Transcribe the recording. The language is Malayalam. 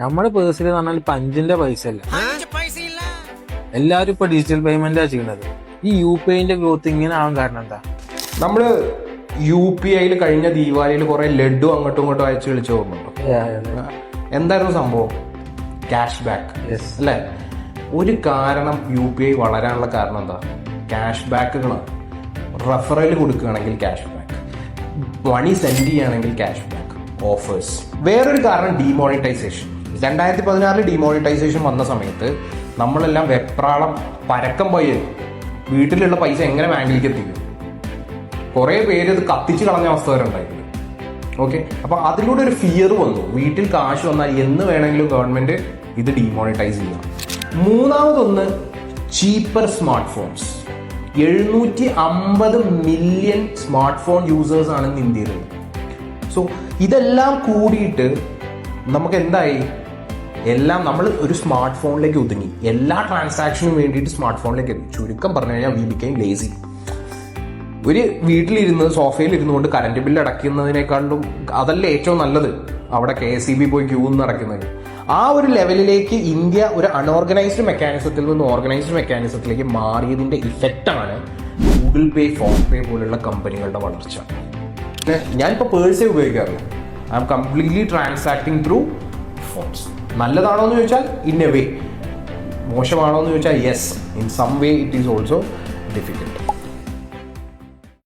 നമ്മുടെ പേഴ്സിൽ എന്ന് പറഞ്ഞാൽ ഇപ്പൊ 5 പൈസ അല്ല, എല്ലാവരും ഇപ്പൊ ഡിജിറ്റൽ പേയ്മെന്റാ ചെയ്യണത്. ഈ UPI ഗ്രോത്ത് ഇങ്ങനെ ആവാൻ കാരണം എന്താ? നമ്മള് UPI കഴിഞ്ഞ ദീപാവലിയിൽ കുറെ ലഡു അങ്ങോട്ടും ഇങ്ങോട്ടും അയച്ചു കളിച്ച് പോകുന്നുണ്ടോ? എന്തായിരുന്നു സംഭവം? ക്യാഷ് ബാക്ക് അല്ലെ. ഒരു കാരണം UPI വളരാനുള്ള കാരണം എന്താ? ക്യാഷ് ബാക്കുകളാണ്. റെഫറൽ കൊടുക്കുകയാണെങ്കിൽ ക്യാഷ് ബാക്ക്, മണി സെൻഡ് ചെയ്യുകയാണെങ്കിൽ ക്യാഷ് ബാക്ക്, ഓഫേഴ്സ്. വേറൊരു കാരണം ഡിമോണിറ്റൈസേഷൻ. 2016 ഡിമോണിറ്റൈസേഷൻ വന്ന സമയത്ത് നമ്മളെല്ലാം വെപ്രാളം പരക്കം പോയി വീട്ടിലുള്ള പൈസ എങ്ങനെ ബാങ്കിലേക്ക് എത്തിക്കും. കുറെ പേര് ഇത് കത്തിച്ച് കളഞ്ഞ അവസ്ഥ വരെ ഉണ്ടായിരുന്നു. ഓക്കെ, അപ്പൊ അതിലൂടെ ഒരു ഫിയർ വന്നു. വീട്ടിൽ കാശ് വന്നാൽ എന്ന് വേണമെങ്കിലും ഗവൺമെന്റ് ഇത് ഡിമോണിറ്റൈസ് ചെയ്യാം. മൂന്നാമതൊന്ന് cheaper smart phones. 750 million smart phone users ആണ് ഇന്ന് ഇന്ത്യയിലുള്ളത്. സോ ഇതെല്ലാം കൂടിയിട്ട് നമുക്ക് എന്തായി? എല്ലാം നമ്മൾ ഒരു സ്മാർട്ട് ഫോണിലേക്ക് ഒതുങ്ങി. എല്ലാ ട്രാൻസാക്ഷനും വേണ്ടിയിട്ട് സ്മാർട്ട് ഫോണിലേക്ക് എത്തി. ചുരുക്കം പറഞ്ഞു കഴിഞ്ഞാൽ വി ബിക്കെയിം ലേസി. ഒരു വീട്ടിലിരുന്ന് സോഫയിൽ ഇരുന്നുകൊണ്ട് കറണ്ട് ബില്ല് അടയ്ക്കുന്നതിനേക്കാളും അതല്ലേ ഏറ്റവും നല്ലത്, അവിടെ KSEB പോയി ക്യൂ നിന്ന് അടയ്ക്കുന്നത്. ആ ഒരു ലെവലിലേക്ക് ഇന്ത്യ ഒരു അൺഓർഗനൈസ്ഡ് മെക്കാനിസത്തിൽ നിന്ന് ഓർഗനൈസ്ഡ് മെക്കാനിസത്തിലേക്ക് മാറിയതിന്റെ ഇഫക്റ്റാണ് ഗൂഗിൾ പേ, ഫോൺ പേ പോലുള്ള കമ്പനികളുടെ വളർച്ച. ഞാനിപ്പോൾ പേഴ്സേ ഉപയോഗിക്കാറില്ല. I am completely transacting through phones. നല്ലതാണോ എന്ന് ചോദിച്ചാൽ ഇൻ എ വേ, മോശമാണോ എന്ന് ചോദിച്ചാൽ yes, in some way it is also difficult.